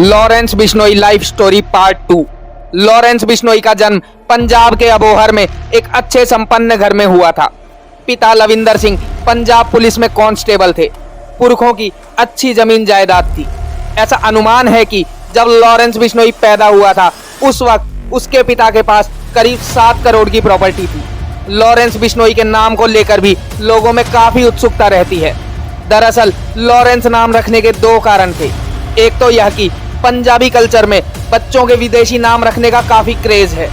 Lawrence Bishnoi life story part 2। Lawrence Bishnoi का जन्म पंजाब के अबोहर में एक अच्छे संपन्न घर में हुआ था। पिता लविंदर सिंह पंजाब पुलिस में कांस्टेबल थे। पुरखों की अच्छी जमीन जायदाद थी। ऐसा अनुमान है कि जब लॉरेंस बिश्नोई पैदा हुआ था उस वक्त उसके पिता के पास करीब 7 करोड़ की प्रॉपर्टी थी। लॉरेंस बिश्नोई के नाम को लेकर भी लोगों में काफी उत्सुकता रहती है। दरअसल लॉरेंस नाम रखने के 2 कारण थे। एक तो यह कि पंजाबी कल्चर में बच्चों के विदेशी नाम रखने का काफी क्रेज है।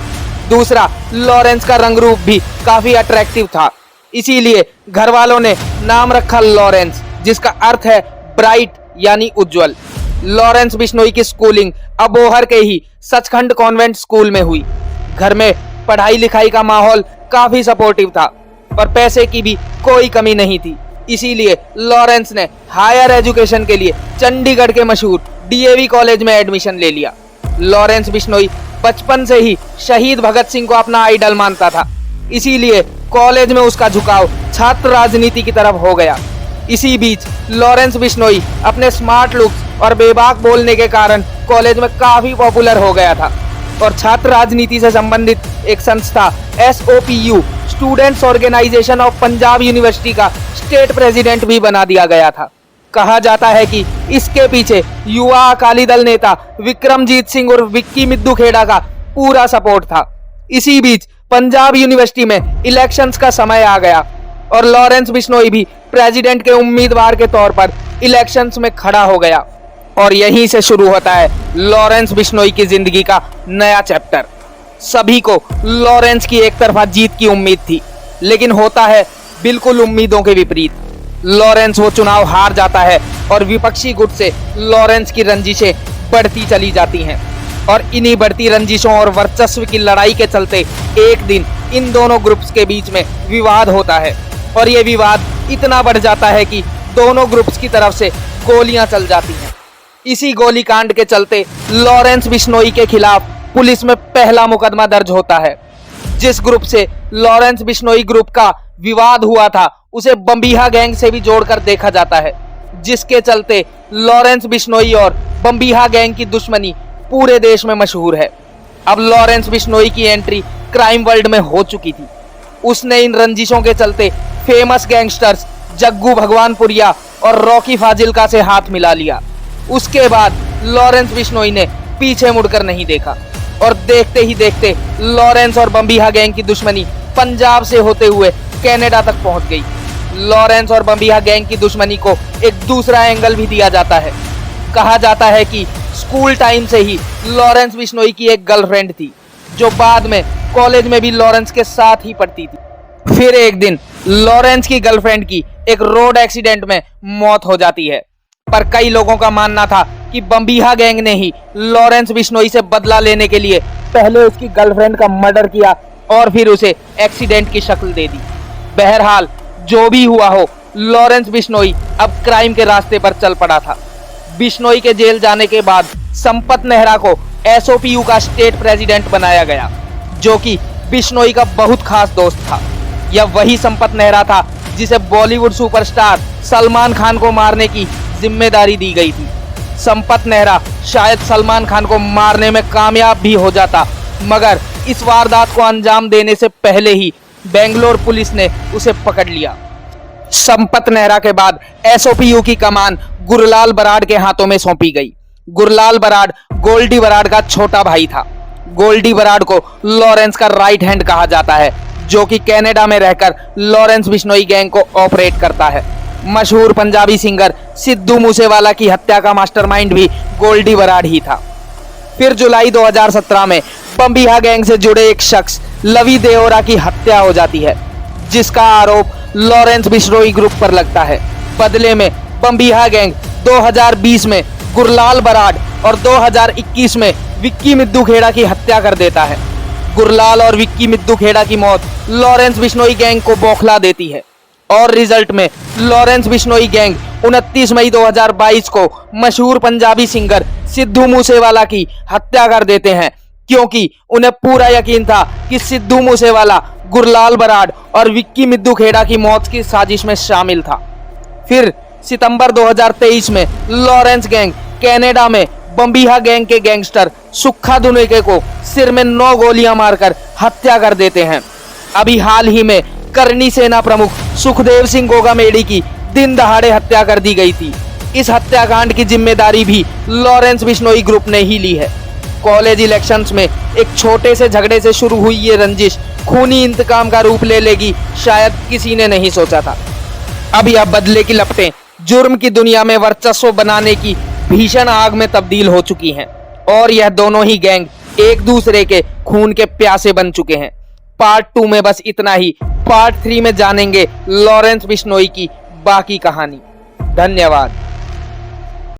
दूसरा, लॉरेंस का रंग रूप भी काफी अट्रैक्टिव था, इसीलिए घर वालों ने नाम रखा लॉरेंस, जिसका अर्थ है ब्राइट यानी उज्जवल। लॉरेंस बिश्नोई की स्कूलिंग अबोहर के ही सचखंड कॉन्वेंट स्कूल में हुई। घर में पढ़ाई लिखाई का माहौल काफी सपोर्टिव था और पैसे की भी कोई कमी नहीं थी, इसीलिए लॉरेंस ने हायर एजुकेशन के लिए चंडीगढ़ के मशहूर डीएवी कॉलेज में एडमिशन ले लिया। लॉरेंस बिश्नोई बचपन से ही शहीद भगत सिंह को अपना आइडल मानता था, इसीलिए कॉलेज में उसका झुकाव छात्र राजनीति की तरफ हो गया। इसी बीच लॉरेंस बिश्नोई अपने स्मार्ट लुक्स और बेबाक बोलने के कारण कॉलेज में काफी पॉपुलर हो गया था और छात्र राजनीति से संबंधित एक संस्था SOPU students organisation of Punjab university का स्टेट प्रेसिडेंट भी बना दिया गया था। कहा जाता है कि इसके पीछे युवा अकाली दल नेता विक्रमजीत सिंह और विक्की मिद्दू खेड़ा का पूरा सपोर्ट था। इसी बीच पंजाब यूनिवर्सिटी में इलेक्शंस का समय आ गया और लॉरेंस बिश्नोई भी प्रेसिडेंट के उम्मीदवार के तौर पर इलेक्शंस में खड़ा हो गया और यहीं से शुरू होता है लॉरेंस बिश्नोई की जिंदगी का नया चैप्टर। सभी को लॉरेंस की एक तरफा जीत की उम्मीद थी, लेकिन होता है बिल्कुल उम्मीदों के विपरीत। लॉरेंस वो चुनाव हार जाता है और विपक्षी गुट से लॉरेंस की रंजिशें बढ़ती चली जाती हैं और इन्हीं बढ़ती रंजिशों और वर्चस्व की लड़ाई के चलते एक दिन इन दोनों ग्रुप्स के बीच में विवाद होता है और ये विवाद इतना बढ़ जाता है कि दोनों ग्रुप्स की तरफ से गोलियां चल जाती हैं। इसी गोलीकांड के चलते लॉरेंस बिश्नोई के खिलाफ पुलिस में पहला मुकदमा दर्ज होता है। जिस ग्रुप से लॉरेंस बिश्नोई ग्रुप का विवाद हुआ था उसे बम्बीहा गैंग से भी जोड़कर देखा जाता है, जिसके चलते लॉरेंस बिश्नोई और बम्बीहा गैंग की दुश्मनी पूरे देश में मशहूर है। अब लॉरेंस बिश्नोई की एंट्री क्राइम वर्ल्ड में हो चुकी थी। उसने इन रंजिशों के चलते फेमस गैंगस्टर्स जग्गू भगवानपुरिया और रॉकी फाजिल्का से हाथ मिला लिया। उसके बाद लॉरेंस बिश्नोई ने पीछे मुड़कर नहीं देखा और देखते ही देखते लॉरेंस और बम्बीहा गैंग की दुश्मनी पंजाब से होते हुए कनाडा तक पहुंच गई। लॉरेंस और बम्बीहा गैंग की दुश्मनी को एक दूसरा एंगल भी दिया जाता है। कहा जाता है कि स्कूल टाइम से ही लॉरेंस बिश्नोई की एक गर्लफ्रेंड थी, जो बाद में कॉलेज में भी लॉरेंस के साथ ही पढ़ती थी। फिर एक दिन लॉरेंस की गर्लफ्रेंड की एक रोड एक्सीडेंट में मौत हो जाती है, पर कई लोगों का मानना था कि बम्बीहा गैंग ने ही लॉरेंस बिश्नोई से बदला लेने के लिए पहले उसकी गर्लफ्रेंड का मर्डर किया और फिर उसे एक्सीडेंट की शक्ल दे दी। बहरहाल जो भी हुआ हो, लॉरेंस बिश्नोई अब क्राइम के रास्ते पर चल पड़ा था। बिश्नोई के जेल जाने के बाद संपत नेहरा को SOPU का स्टेट प्रेसिडेंट बनाया गया, जो कि बिश्नोई का बहुत खास दोस्त था। यह वही संपत नेहरा था जिसे बॉलीवुड सुपरस्टार सलमान खान को मारने की जिम्मेदारी दी गई थी। संपत नेहरा शायद सलमान खान को मारने में कामयाब भी हो जाता, मगर इस वारदात को अंजाम देने से पहले ही बेंगलोर पुलिस ने उसे पकड़ लिया। संपत नेहरा के बाद SOPU की कमान गुरलाल बराड़ के हाथों में सौंपी गई। गुरलाल बराड़ गोल्डी बराड़ का छोटा भाई था। गोल्डी बराड़ को लॉरेंस का राइट हैंड कहा जाता है, जो कि कनाडा में रहकर लॉरेंस बिश्नोई गैंग को ऑपरेट करता है। मशहूर पंजाबी सिंगर सिद्धू मूसेवाला की हत्या का मास्टरमाइंड भी गोल्डी बराड़ ही था। फिर जुलाई 2017 में बम्बीहा गैंग से जुड़े एक शख्स लवी देओरा की हत्या हो जाती है, जिसका आरोप लॉरेंस बिश्नोई ग्रुप पर लगता है। बदले में बम्बीहा गैंग 2020 में गुरलाल बराड़ और 2021 में विक्की मिद्दू खेड़ा की हत्या कर देता है। गुरलाल और विक्की मिद्दू खेड़ा की मौत लॉरेंस बिश्नोई गैंग को बौखला देती है और रिजल्ट में लॉरेंस बिश्नोई गैंग 29 मई 2022 को मशहूर पंजाबी सिंगर सिद्धू मूसेवाला की हत्या कर देते हैं, क्योंकि उन्हें पूरा यकीन था कि सिद्धू मूसेवाला गुरलाल बराड़ और विक्की मिद्दू खेड़ा की मौत की साजिश में शामिल था। फिर सितंबर 2023 में लॉरेंस गैंग कनाडा में बम्बीहा गैंग के गैंगस्टर सुक्खा धुनेके को सिर में 9 गोलियां मारकर हत्या कर देते हैं। अभी हाल ही में करनी सेना प्रमुख सुखदेव सिंह गोगामेडी की दिन दहाड़े हत्या कर दी गई थी। इस हत्याकांड की जिम्मेदारी भी लॉरेंस बिश्नोई ग्रुप ने ही ली है। कॉलेज इलेक्शंस में एक छोटे से झगड़े से शुरू हुई ये रंजिश खूनी इंतकाम का रूप ले लेगी, शायद किसी ने नहीं सोचा था। अब यह बदले की लपटें जुर्म की दुनिया में वर्चस्व बनाने की भीषण आग में तब्दील हो चुकी हैं और यह दोनों ही गैंग एक दूसरे के खून के प्यासे बन चुके हैं। पार्ट 2 में बस इतना ही। पार्ट 3 में जानेंगे लॉरेंस बिश्नोई की बाकी कहानी। धन्यवाद।